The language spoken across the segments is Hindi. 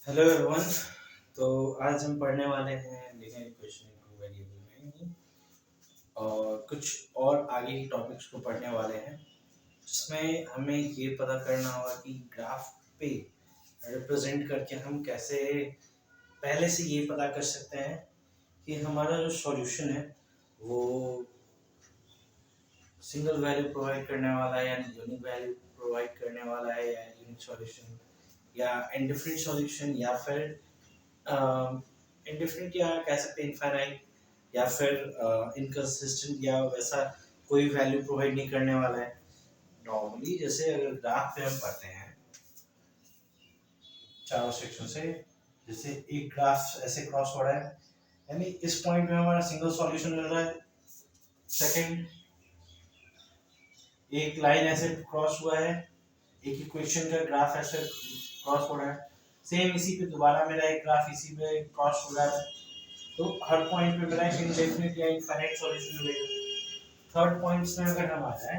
Hello everyone. तो आज हम पढ़ने वाले हैं linear equation in two variable में ही, और कुछ और आगे की टॉपिक्स को पढ़ने वाले हैं जिसमें हमें ये पता करना होगा कि ग्राफ पे रिप्रेजेंट करके हम कैसे पहले से ये पता कर सकते हैं कि हमारा जो सॉल्यूशन है वो सिंगल वैल्यू प्रोवाइड करने वाला है यानी यूनिक वैल्यू प्रोवाइड करने वाला है, या यूनिक सॉल्यूशन या इंडिफरेंट सॉल्यूशन, या फिर इंडिफरेंट, या कह सकते हैं इनफाइनाइट, या फिर इनकंसिस्टेंट, या वैसा कोई वैल्यू प्रोवाइड नहीं करने वाला है। नॉर्मली जैसे अगर ग्राफ पे हम पढ़ते हैं चारों सेक्शन से, जैसे एक ग्राफ ऐसे क्रॉस हो रहा है यानी इस पॉइंट पे हमारा सिंगल सॉल्यूशन मिल रहा है। सेकंड, एक लाइन ऐसे क्रॉस हुआ है, एक इक्वेशन का ग्राफ ऐसे क्रॉस हो रहा है, सेम इसी पे दोबारा मेरा एक ग्राफ इसी पे क्रॉस हो रहा है। तो हर पॉइंट पे मेरा एक इंडेफिनिट या इनफाइनाइट सॉल्यूशन मिलेगा। थर्ड पॉइंट्स में अगर हम आ जाए,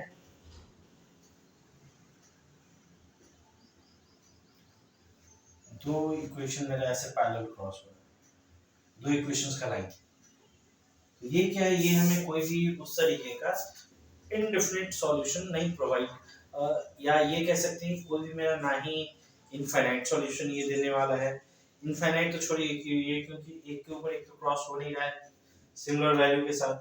दो इक्वेशन मेरा ऐसे पैरेलल क्रॉस हो रहा है, दो इक्वेशंस का लाइन, तो ये क्या है, ये हमें कोई भी उस तरीके का इनडेफिनिट सॉल्यूशन नहीं प्रोवाइड, या ये कह सकते हैं कोई भी मेरा ना ही इनफाइनाइट सॉल्यूशन ये देने वाला है। इनफाइनाइट तो छोड़िए कि ये, क्योंकि एक के ऊपर एक तो क्रॉस हो नहीं रहा है सिमिलर वैल्यू के साथ।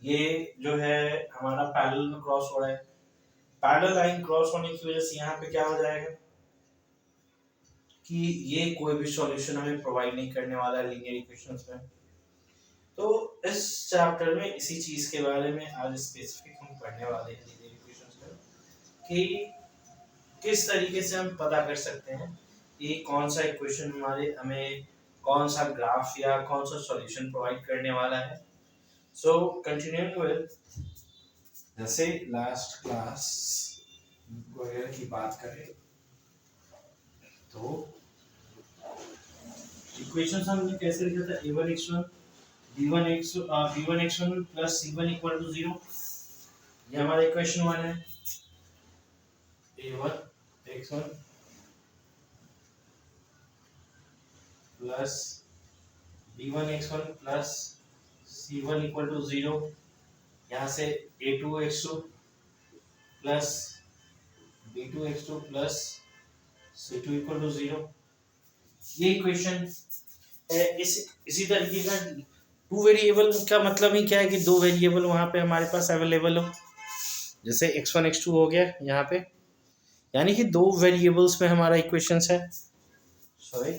ये जो है हमारा पैरेलल में क्रॉस हो रहा है, पैरेलल लाइन क्रॉस होने की वजह से यहाँ पे क्या हो जाएगा कि ये कोई भी सॉल्यूशन हमें प्रोवाइड नहीं करने वाला है लीनियर इक्वेशंस में। तो इस चैप्टर में इसी चीज के बारे में आज स्पेसिफिक हम पढ़ने वाले हैं लीनियर इक्वेशंस में, कि किस तरीके से हम पता कर सकते हैं कि कौन सा इक्वेशन हमारे हमें कौन सा ग्राफ या कौन सा सॉल्यूशन प्रोवाइड करने वाला है। सो कंटिन्यूइंग विद, जैसे लास्ट क्लास वगैरह की बात करें तो इक्वेशंस हमने कैसे लिखा था, a1x1 b1x1 plus c1 equal to 0। ये हमारा इक्वेशन 1 है, a1x1 plus b1x1 plus c1 equal to 0। यहाँ से a2x2 plus b2x2 plus c2 equal to 0। ये इक्वेशन है। इसी तरीके का टू वेरिएबल का मतलब ही क्या है कि दो वेरिएबल वहां पे हमारे पास अवेलेबल हो, जैसे x1 x2 हो गया यहाँ पे, यानी कि दो वेरिएबल्स में हमारा इक्वेशंस है। सॉरी,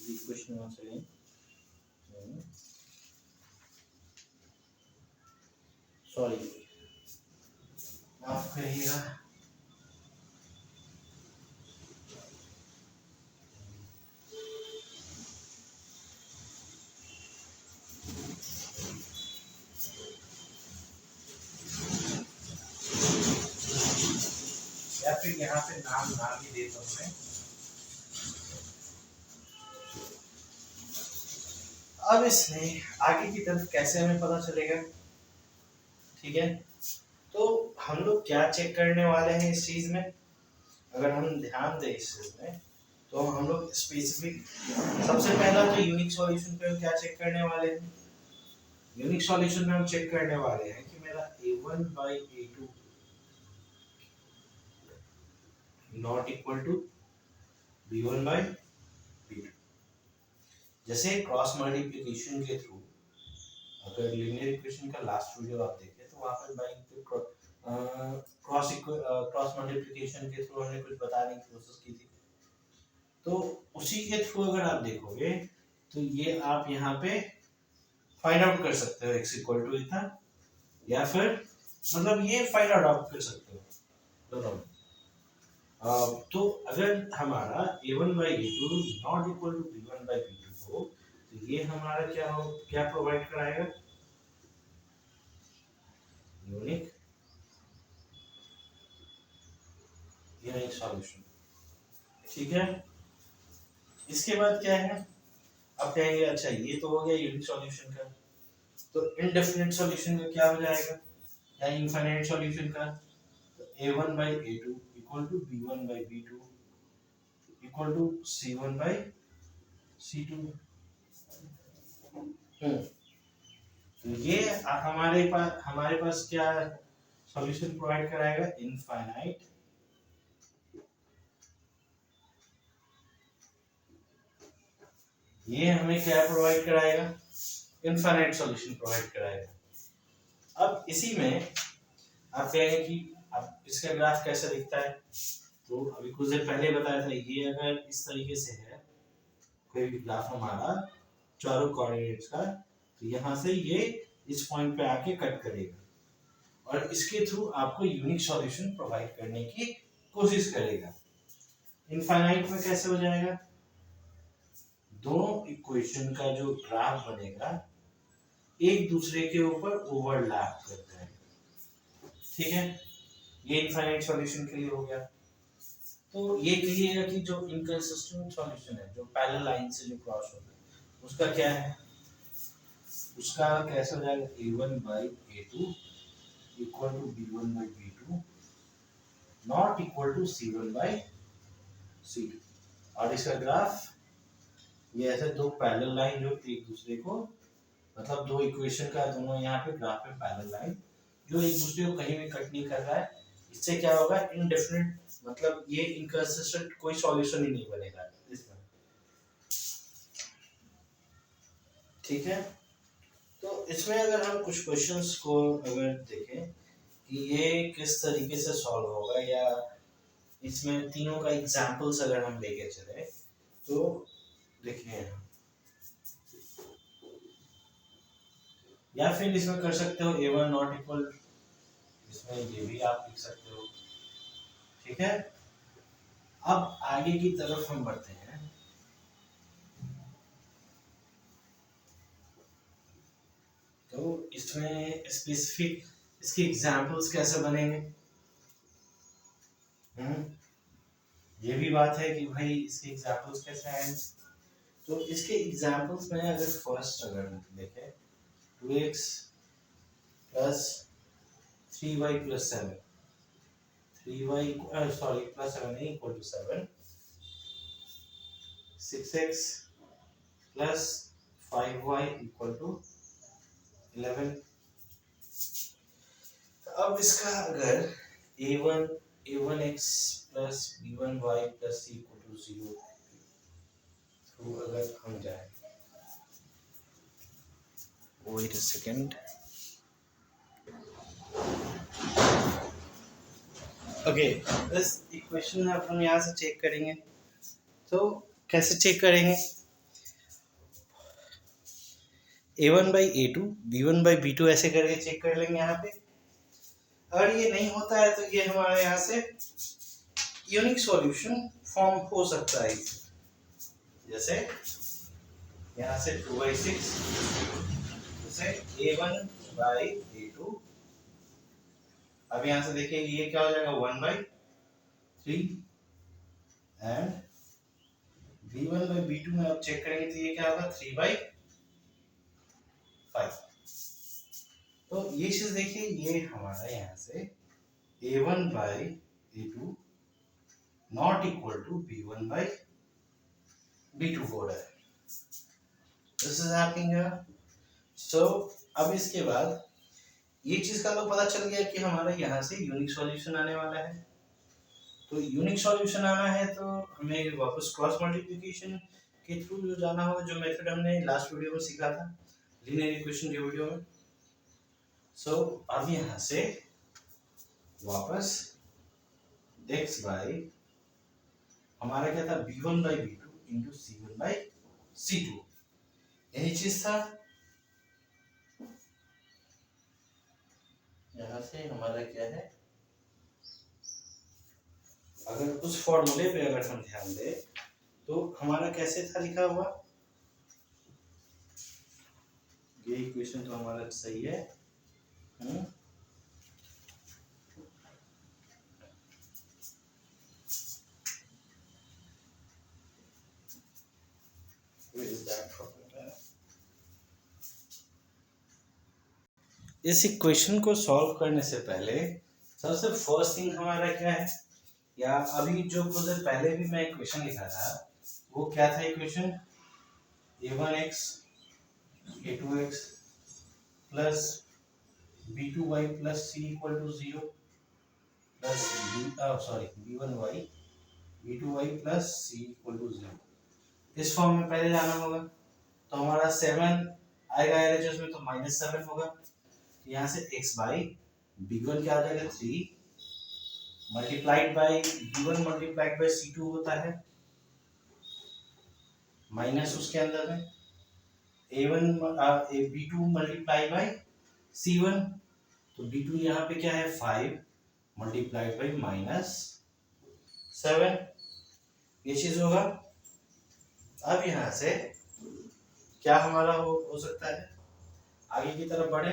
इक्वेशन वहां से सॉरी माफ करिएगा। या फिर यहाँ पे नाम ना भी दे दो मैं। अब इसमें आगे की तरफ कैसे हमें पता चलेगा, ठीक है। तो हम लोग क्या चेक करने वाले हैं इस चीज में, अगर हम ध्यान दें इस चीज में, तो हम लोग स्पेसिफिक सबसे पहला तो यूनिक सॉल्यूशन पे हम क्या चेक करने वाले हैं। यूनिक सॉल्यूशन में हम चेक करने वाले हैं कि मेरा a1 by a2 not equal to b1 by b2। जैसे क्रॉस मल्टीप्लिकेशन के थ्रू, अगर लीनियर इक्वेशन का लास्ट वीडियो आप देखें तो वहां पर बाई क्रॉस मल्टीप्लिकेशन के थ्रू हमने कुछ बताने की कोशिश की थी। तो उसी के थ्रू अगर आप देखोगे तो ये आप यहाँ पे फाइंड आउट कर सकते हो x इक्वल टू इतना, या फिर मतलब ये फाइंड आउट कर सकते हो दोनों। तो अगर हमारा a1 by a2 not equal to b1 by b2 हो, तो ये हमारा क्या प्रोवाइड कराएगा, यूनिक यूनिक सॉल्यूशन, ठीक है। इसके बाद क्या है, अब कहेंगे अच्छा ये तो हो गया यूनिक सॉल्यूशन का, तो इनडेफिनिट सॉल्यूशन का क्या हो जाएगा, या इनफाइनाइट सॉल्यूशन का। तो a1 by a2 equal to b1 by b2 equal to C1 by C2। तो ये हमारे पास क्या सॉल्यूशन प्रोवाइड कराएगा, इनफाइनाइट ये हमें क्या प्रोवाइड कराएगा, इनफाइनाइट सॉल्यूशन प्रोवाइड कराएगा। अब इसी में आप कहेंगे कि अब इसका ग्राफ कैसे दिखता है, तो अभी कुछ देर पहले बताया था, ये अगर इस तरीके से है कोई भी ग्राफ हमारा चारों कोऑर्डिनेट्स का, तो यहाँ से ये इस पॉइंट पे आके कट करेगा और इसके थ्रू आपको यूनिक सॉल्यूशन प्रोवाइड करने की कोशिश करेगा। इनफाइनाइट में कैसे हो जाएगा, दोनों इक्वेशन का जो ग्राफ बनेगा एक दूसरे के ऊपर ओवरलैप करता है, ठीक है। ये इनफाइनाइट सॉल्यूशन के लिए हो गया। तो ये कहिएगा कि जो इनकंसिस्टेंट सॉल्यूशन है, जो पैरेलल लाइन से जो क्रॉस होता है, उसका क्या है, उसका कैसे हो जाएगा, A1 by A2 equal to B1 by B2 not equal to C1 by C2। और इसका ग्राफ ये ऐसे दो पैरेलल लाइन जो एक दूसरे को, मतलब दो इक्वेशन का दोनों यहाँ पे ग्राफ में पैरेलल लाइन जो एक दूसरे को कहीं भी कट नहीं कर रहा है, इससे क्या होगा, इनडेफिनिट, मतलब ये इनकंसिस्टेंट कोई सॉल्यूशन ही नहीं बनेगा इसमें, ठीक है। तो इसमें अगर हम कुछ क्वेश्चंस को अगर देखें कि ये किस तरीके से सॉल्व होगा, या इसमें तीनों का एग्जांपल्स अगर हम लेके चले, तो देखिए, या फिर इसमें कर सकते हो A1 नॉट इक्वल, इसमें ये भी आप लिख सकते हो, ठीक है। अब आगे की तरफ हम बढ़ते हैं। तो इसमें स्पेसिफिक इसके एग्जांपल्स कैसे बनेंगे, ये भी बात है कि भाई इसके एग्जांपल्स कैसे आएंगे। तो इसके एग्जांपल्स में अगर फर्स्ट अगर देखें 2x plus 3y plus 7, 3y sorry plus 7 नहीं equal to 7, 6x plus 5y equal to 11। अब इसका अगर a1x plus b1y plus c equal to 0 तो अगर हम जाए, वेट अ सेकंड, ओके, इस इक्वेशन में हम यहाँ से चेक करेंगे। तो कैसे चेक करेंगे, a1 by a2 b1 by b2 ऐसे करके चेक कर लेंगे यहाँ पे। अगर ये नहीं होता है तो ये हमारे यहाँ से यूनिक सॉल्यूशन फॉर्म हो सकता है, जैसे यहाँ से 2/6, जैसे a1 बाई a2, अब यहाँ से देखिए ये क्या हो जाएगा 1/3 एंड b1 बाई b2 में अब चेक करेंगे तो ये क्या होगा 3/5। तो ये चीज देखिए, ये हमारा यहाँ से a1 by a2 not equal to b1 by b2 हो रहा है, this is happening here. So अब इसके बाद ये चीज का तो पता चल गया कि हमारा यहाँ से यूनिक सॉल्यूशन आने वाला है। तो यूनिक सॉल्यूशन आना है तो हमें वापस क्रॉस मल्टीप्लिकेशन के थ्रू जो जाना होगा, जो मेथड हमने लास्ट वीडियो में सीखा था लीनियर इक्वेशन के वीडियो में। सो अब यहाँ से वापस x बाई हमारा क्या था b1 by b2 into c1 by c2, यही चीज था। यहाँ से हमारा क्या है, अगर उस फॉर्मूले पे अगर हम ध्यान दें तो हमारा कैसे था लिखा हुआ, ये इक्वेशन तो हमारा सही है, इस इक्वेशन को सॉल्व करने से पहले सबसे फर्स्ट थिंग हमारा क्या है, या अभी जो प्रोसेस पहले भी मैं इक्वेशन लिखा था वो क्या था equation, a1x a2x plus b2y plus c equal to 0 plus b1y b2y plus c equal to 0, इस फॉर्म में पहले लाना होगा। तो हमारा 7 आएगा एलएचएस में, तो -7 होगा। यहाँ से x बाई b1 क्या आ जाएगा 3 multiplied by b1 multiplied by c2 होता है, माइनस उसके अंदर में b2 मल्टीप्लाइड बाई c1, तो b2 यहाँ पे क्या है 5 मल्टीप्लाइड बाई -7, ये चीज होगा। अब यहाँ से क्या हमारा हो सकता है, आगे की तरफ बढ़े,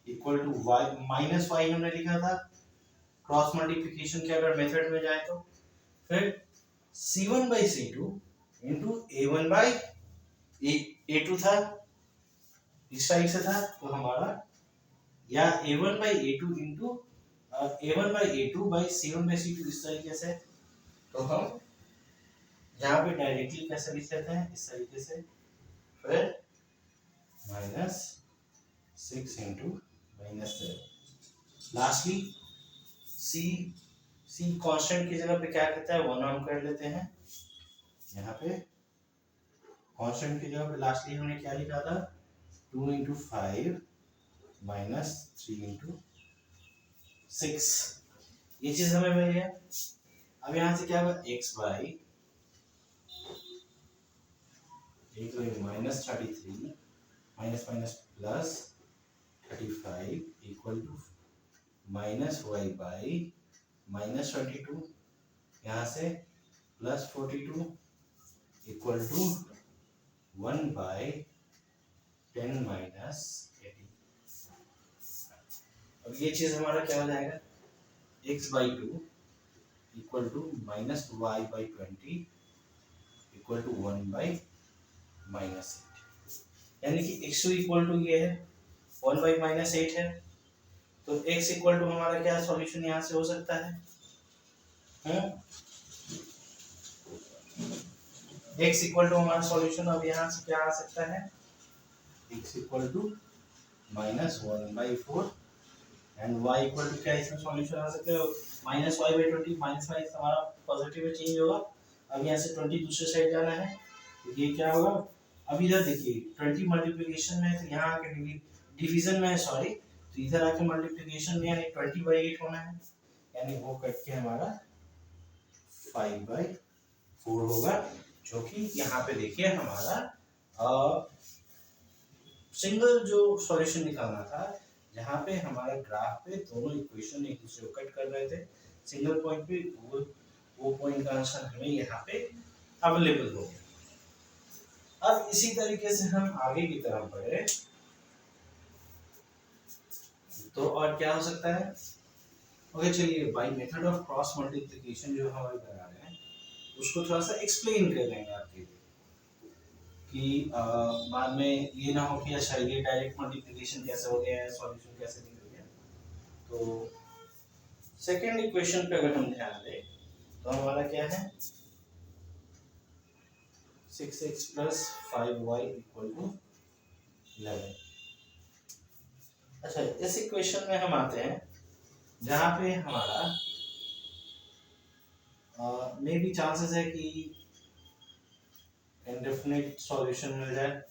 equal to y minus y हमने लिखा था, क्रॉस मल्टीप्लिकेशन के अगर मेथड में जाए तो फिर c1 by c2 into a1 by a2 था, इस साइड से था, तो हमारा या a1 by a2 into a1 by a2 by c1 by c2 इस तरीके से। तो हम यहाँ पे डायरेक्टली कैसे लिख लेते हैं इस तरीके से, फिर -6 इंटू -7, लास्टली c कांस्टेंट की जगह पे क्या करता है 1 हम कर लेते हैं, यहाँ पे कांस्टेंट की जगह पे लास्टली हमने क्या लिखा था 2 इंटू 5 -3 इंटू 6, ये चीज हमें मिल गया। अब यहाँ से क्या होगा x by -33 minus minus plus 35 equal to -y by -22, यहाँ से +42 इक्वल टू 1 बाई 10 माइनस 80। अब ये चीज हमारा क्या हो जाएगा x by 2 equal to -y by 20 equal to 1 by -8, यानी कि x2 इक्वल टू ये है 1 बाई -8 है, तो x इक्वल टू हमारा क्या सॉल्यूशन यहाँ से हो सकता है, x इक्वल टू हमारा सॉल्यूशन अब यहाँ से क्या आ सकता है, x equal to -1/4 and y equal to क्या इसमें सॉल्यूशन आ सकता है -y/20, -y हमारा पॉजिटिव में चेंज होगा। अब यहाँ से 20 दूसरे साइड जाना है, तो ये क्या होगा, अब इधर देखिए 20 मल्टीप्लिकेशन में है तो यहाँ आके डिवीजन में है, सॉरी, तो इधर आके मल्टीप्लिकेशन में यानी 20/8 होना है, यानी वो कट के हमारा 5/4 होगा, जो कि यहाँ पे देखिए हमारा सिंगल जो सॉल्यूशन निकालना था, जहाँ पे हमारे ग्राफ पे दोनों इक्वेशन एक दूसरे को कट कर रहे थे सिंगल पॉइंट पे, वो पॉइंट का आंसर हमें यहाँ पे अवेलेबल हो गया। अब इसी तरीके से हम आगे की तरफ बढ़े तो और क्या हो सकता है, ओके चलिए by method of cross multiplication जो हमारे बना रहे हैं उसको थोड़ा सा एक्सप्लेन कर देंगे आपके लिए, कि बाद में ये ना हो कि अच्छा ये डायरेक्ट मल्टीप्लिकेशन कैसे हो गया है, सॉल्यूशन कैसे निकल गया। तो सेकंड इक्वेशन पे अगर हम ध्यान दें तो हमारा क्या है 6x + 5y = 11। अच्छा इस इक्वेशन में हम आते हैं जहाँ पे हमारा मे बी चांसेस है कि इंडेफिनिट सॉल्यूशन मिल जाए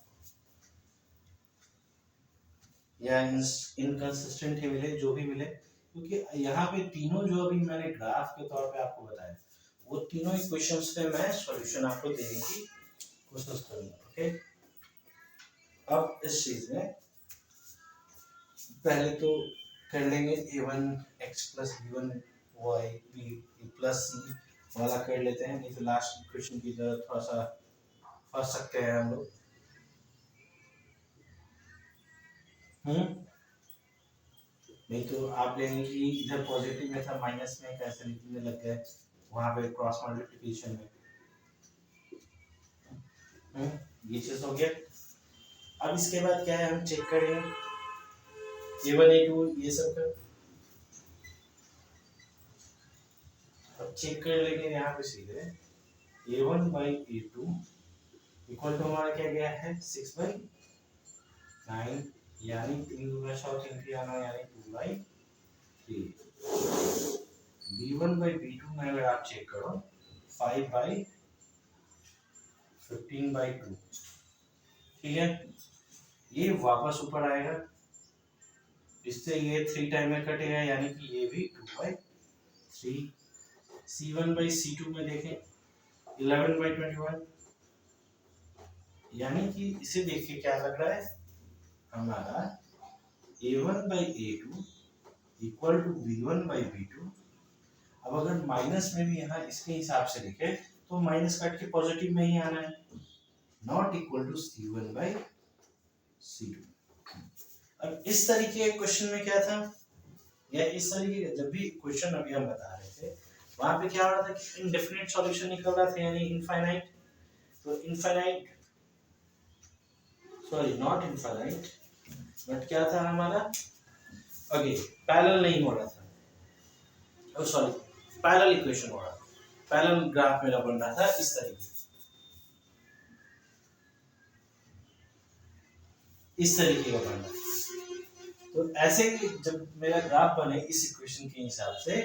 या इनकंसिस्टेंट ही मिले, जो भी मिले, क्योंकि यहाँ पे तीनों जो अभी मैंने ग्राफ के तौर पे आपको बताया वो तीनों इक्वेशंस पे मैं सॉल्यूशन आपको देने की कोशिश करूंगा। ओके, अब इस चीज में पहले तो कर लेंगे a1x + b1y + c वाला कर लेते हैं, नहीं तो लास्ट इक्वेशन की तरह थोड़ा सा फंस सकते हैं हम लोग। नहीं तो आप लेंगे कि इधर पॉजिटिव में था माइनस में कैसे लिखने लग गए वहां पे क्रॉस मल्टीप्लिकेशन में। ये चीज हो गया। अब इसके बाद क्या है हम चेक करेंगे a1 a2 ये सब का। अब चेक कर लेंगे यहाँ पे सीधे a1/a2 इक्वल टू हमारा क्या गया है 6/9, यानी 3 दूना 6 3 3 आना यानी 2/3। b1/b2 में अगर आप चेक करो 5/15/2, ठीक है। ये वापस ऊपर आएगा, इससे ये 3 टाइम में कटेगा यानी कि ये भी 2/3। c1/c2 में देखें 11/21, यानी कि इसे देख के क्या लग रहा है हमारा a1/a2 इक्वल टू b1/b2। अब अगर माइनस में भी यहाँ इसके हिसाब से लिखे तो माइनस काट के पॉजिटिव में ही आना है, नॉट इक्वल टू c1/c2। अब इस तरीके के क्वेश्चन में क्या था, या इस तरीके जब भी क्वेश्चन अभी हम बता रहे थे वहां पे क्या हो रहा था कि इनडेफिनिट सॉल्यूशन निकल रहा था, यानी इनफाइनाइट। तो infinite, sorry not infinite, but क्या था हमारा अगे पैरेलल नहीं हो रहा था, ओ सॉरी पैरेलल इक्वेशन हो रहा था, पैरेलल ग्राफ मेरा बन रहा था इस तरीके का बन रहा था। तो ऐसे जब मेरा ग्राफ बने इस इक्वेशन के हिसाब से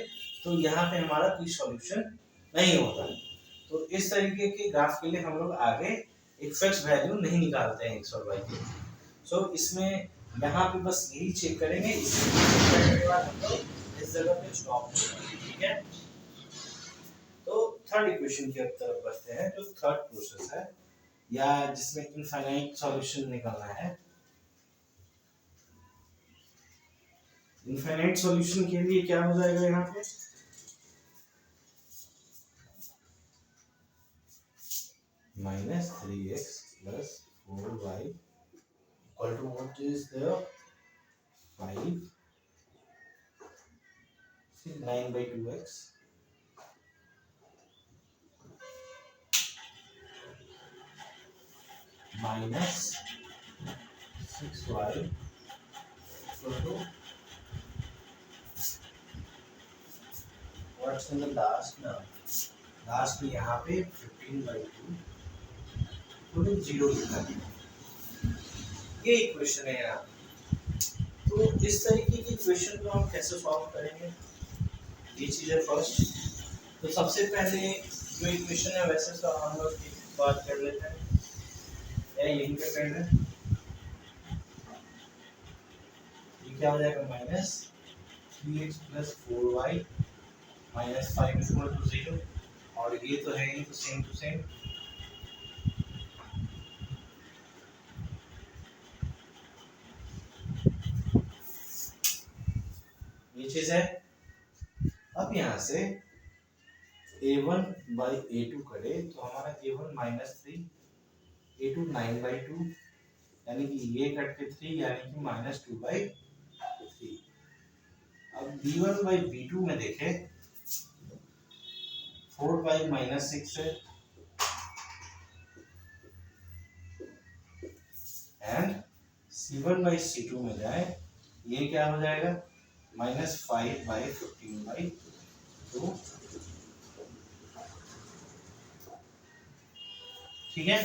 तो यहाँ पे हमारा कोई सॉल्यूशन नहीं होता। तो इस तरीके के ग्राफ के लिए हम लोग आगे एक फिक्स वैल्यू नहीं निकालते हैं x और y की। सो इसमें यहाँ पे बस यही चेक करेंगे, इस जगह पे स्टॉप करेंगे, ठीक है। तो थर्ड इक्वेशन की तरफ बढ़ते हैं, जो थर्ड प्रोसेस है या जिसमें इनफाइनाइट सॉल्यूशन निकालना है। इनफाइनाइट सॉल्यूशन के लिए क्या हो जाएगा यहाँ पे -3x + 4y equal to what is the 5 9/2x -6y equal to what's in the last ना, लास्ट में यहाँ पे 15/2 पूरे 0 लिखा है। ये इक्वेशन है यहाँ। तो इस तरीके की इक्वेशन को हम कैसे सॉल्व करेंगे, ये चीज़ है फर्स्ट। तो सबसे पहले जो इक्वेशन है वैसे तो हम लोग एक बात कर लेते हैं, यहीं पे कर लें। ये क्या हो जाएगा -3x + 4y -5 = 0, और ये तो है ही तो सेम टू सेम। ये चीज है। अब यहाँ से a1/a2 करे तो हमारा a1 -3, a2 9/2, यानी कि ये कट के 3 यानी कि -2/3। अब b1/b2 में देखें 4/-6 है, एंड c1/c2 में जाए ये क्या हो जाएगा -5/15/2, ठीक है।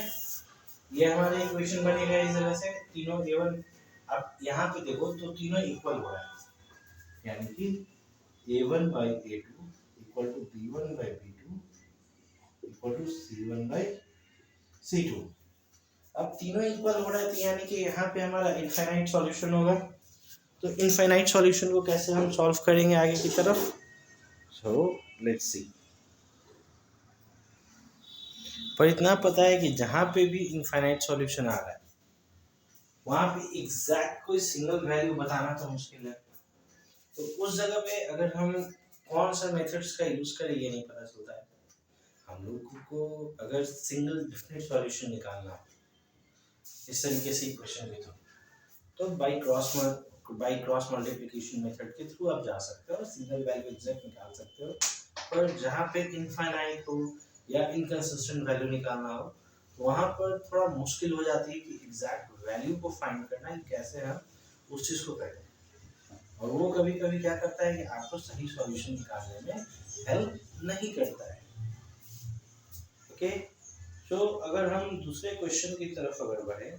ये हमारा इक्वेशन बनेगा इस तरह से, तीनों a1। अब यहाँ पे देखो तो तीनों इक्वल हो रहा है, यानी कि a1/a2 equal to b1/b2 equal to c1/c2। अब तीनों इक्वल हो रहा है तो यानी कि यहाँ पे हमारा इनफाइनाइट सॉल्यूशन होगा। तो इनफाइनाइट सॉल्यूशन को कैसे हम सॉल्व करेंगे आगे की तरफ, सो लेट्स सी। पर इतना पता है कि जहाँ पे भी इनफाइनाइट सॉल्यूशन आ रहा है वहाँ पे एग्जैक्ट कोई सिंगल वैल्यू बताना तो मुश्किल है। तो उस जगह पे अगर हम कौन सा मेथड्स का यूज करें ये नहीं पता चलता है। हम लोग को अगर सिंगल डेफिनेट सॉल्यूशन निकालना है इस तरीके से इक्वेशन के थ्रू, तो बाय क्रॉस मल्टीप्लिकेशन मेथड के थ्रू आप जा सकते हो, सिंगल वैल्यू एग्जैक्ट निकाल सकते हो। पर जहाँ पे इनफाइनाइट हो या इनकंसिस्टेंट वैल्यू निकालना हो तो वहाँ पर थोड़ा मुश्किल हो जाती है कि एग्जैक्ट वैल्यू को फाइंड करना है, कैसे हम उस चीज़ को करें। और वो कभी कभी क्या करता है कि आपको सही सॉल्यूशन निकालने में हेल्प नहीं करता है। ओके, तो अगर हम दूसरे क्वेश्चन की तरफ अगर बढ़े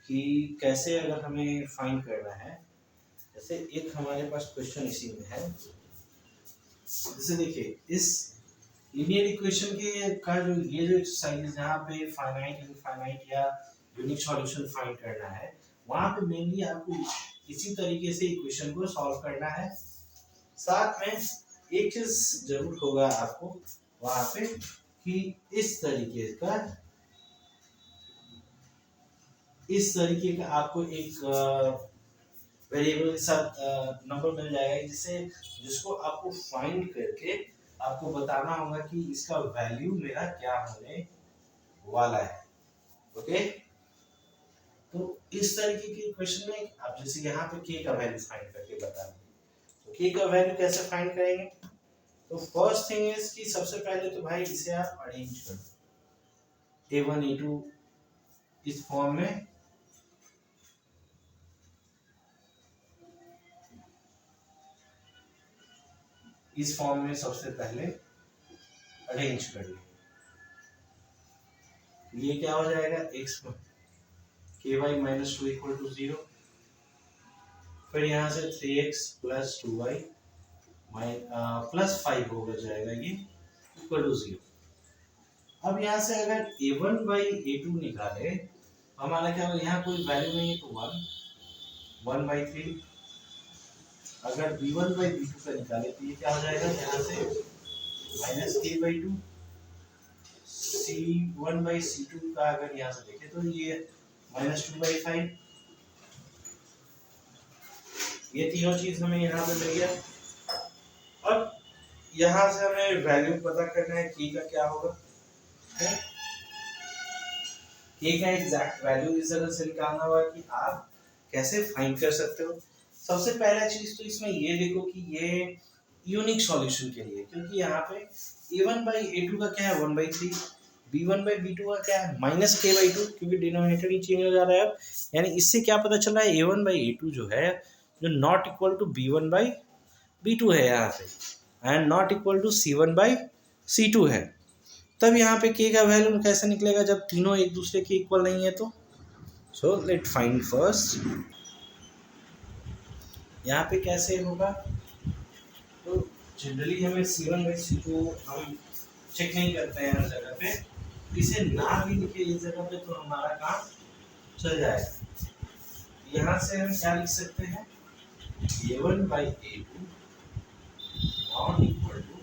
कि कैसे अगर हमें फाइंड करना है, जैसे एक हमारे पास क्वेश्चन इसी में है, जैसे देखिए इस लीनियर इक्वेशन के का जो ये जो एक्सरसाइज जहाँ पे फाइनाइट इनफाइनाइट या यूनिक सॉल्यूशन फाइंड करना है, वहाँ पे मेनली आपको इसी तरीके से इक्वेशन को सॉल्व करना है। साथ में एक चीज जरूर होगा आपको वहाँ पे कि इस तरीके का आपको एक वेरिएबल के साथ नंबर मिल जाएगा जिसको आपको फाइंड करके आपको बताना होगा कि इसका वैल्यू मेरा क्या होने वाला है। ओके, तो इस तरीके के क्वेश्चन में आप जैसे यहाँ पे के का वैल्यू फाइंड करके बता दें, तो के का वैल्यू कैसे फाइंड करेंगे? तो फर्स्ट थिंग इज कि सबसे पहले तो भाई इसे आप अरेंज कर दो a1 a2 इस फॉर्म में, इस फॉर्म में सबसे पहले अरेंज कर लें। ये क्या हो जाएगा, x ky minus 2 equal to 0, फिर यहाँ से 3x प्लस 2y प्लस 5 हो जाएगा ये इक्वल टू 0। अब यहाँ से अगर a1 बाई a2 निकाले तो हमारा क्या होगा, यहाँ कोई वैल्यू नहीं है तो 1 बाई 3। अगर b1 बाई b2 का निकाले तो ये क्या हो जाएगा, यहाँ से minus k by 2, c1 by c2 का अगर यहाँ से देखें तो ये माइनस 2 बाई 5। ये तीनों चीज हमें यहाँ पे मिल गया। अब यहाँ से हमें वैल्यू पता करना है की का क्या होगा, के का एग्जैक्ट वैल्यू इस तरह से निकालना होगा कि आप कैसे फाइंड कर सकते हो। सबसे पहला चीज तो इसमें ये देखो कि ये यूनिक सॉल्यूशन के लिए, क्योंकि यहाँ पे a1 बाई a2 का क्या है 1 बाई 3, b1 बाई b2 का क्या है माइनस k बाई 2, क्योंकि डिनोमिनेटर ही चेंज हो जा रहा है। अब यानी इससे क्या पता चल रहा है a1 बाई a2 जो है जो not equal to b1 by b2 है यहाँ पे, and not equal to c1 by c2 है। तब यहाँ पे k का वैल्यू कैसे निकलेगा जब तीनों एक दूसरे के इक्वल नहीं है तो। सो लेट फाइंड फर्स्ट, यहाँ पे कैसे होगा, तो जनरली हमें c1 बाई c2 हम चेक नहीं करते हैं हर जगह पे, इसे ना भी लिखे इस जगह पे तो हमारा काम चल जाएगा। यहाँ से हम क्या लिख सकते हैं, a1 by a2 not equal to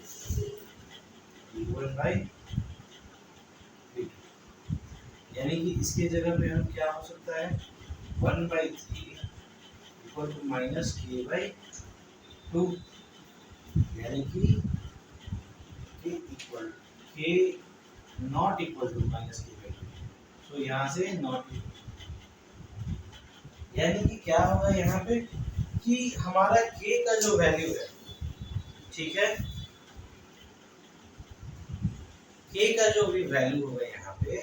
b1 by b2, यानी कि इसके जगह पे हम क्या हो सकता है 1 by 3 equal to minus k by 2, यानी कि k equal k not equal to minus k by 2। So यहाँ से नॉट, यानी कि क्या होगा यहाँ पे कि हमारा k का जो वैल्यू है, ठीक है, k का जो भी वैल्यू होगा यहाँ पे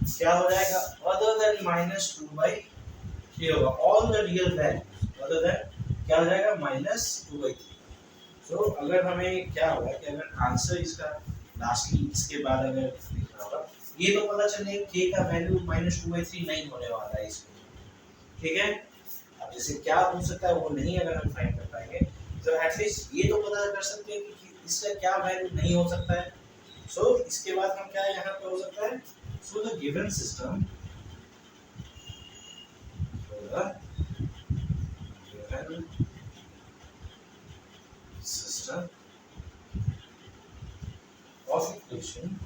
क्या हो जाएगा अदर देन माइनस 2 बाई 3 होगा, all the real values other than क्या हो जाएगा माइनस 2 बाई 3। सो अगर हमें क्या होगा कि अगर आंसर इसका लास्टली इसके बाद अगर लिखना होगा, ये तो पता चले k का वैल्यू माइनस 2 बाई 3 नहीं होने वाला है इसमें, ठीक है। अब जैसे क्या हो सकता है वो नहीं अगर हम फाइंड कर पाएंगे तो एटलीस्ट ये तो पता कर सकते हैं कि इसका क्या वैल्यू नहीं हो सकता है। सो इसके बाद हम क्या यहाँ पे हो सकता है, so the given system, system of equation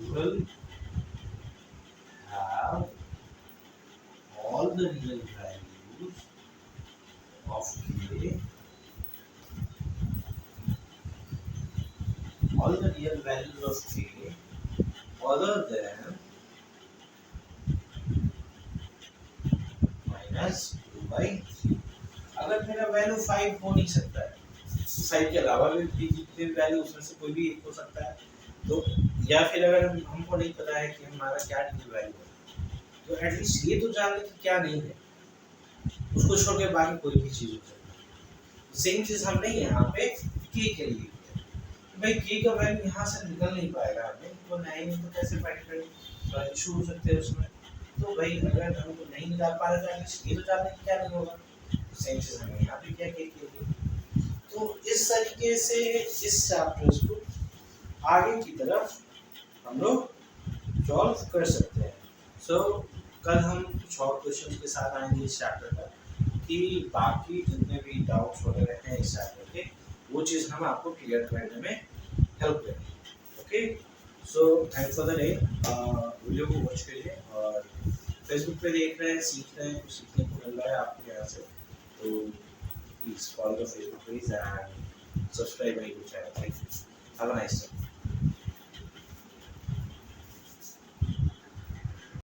will have all the real values of k, all the real values of k other than minus 2 by 3। अगर मेरा वैल्यू 5 हो नहीं सकता है, 5 के अलावा भी जितने वैल्यू उसमें से कोई भी एक हो सकता है, तो या फिर अगर हमको नहीं पता है कि हमारा क्या रियल वैल्यू है, तो एटलीस्ट ये तो जान ले कि क्या नहीं है, उसको छोड़ के बाकी कोई भी चीज़ हो सकती है। सेम चीज़ हमने यहाँ पे के लिए किया, भाई के का वैल्यू यहाँ से निकल नहीं पाएगा हमें, तो नहीं तो कैसे फाइंड करेंगे, इशू हो सकते हैं उसमें। तो भाई अगर हमको नहीं निकाल पा रहे तो एटलीस्ट ये तो जानने की क्या नहीं होगा, सेम चीज़ हमने यहाँ पे किया के लिए। तो इस तरीके से इस चैप्टर्स को आगे की तरफ हम लोग सॉल्व कर सकते हैं। सो कल हम कुछ और क्वेश्चन के साथ आएंगे इस चैप्टर का, कि बाकी जितने भी डाउट्स वगैरह हैं इस चैप्टर के, वो चीज़ हम आपको क्लियर करने में हेल्प करेंगे। Okay, so thank for the day, video को वॉच करिए, और फेसबुक पे देख रहे हैं, सीख रहे हैं, कुछ सीखने को मिल रहा है आपको यहाँ से, तो please follow the Facebook page and subscribe my YouTube channel. Thank you, have a nice day.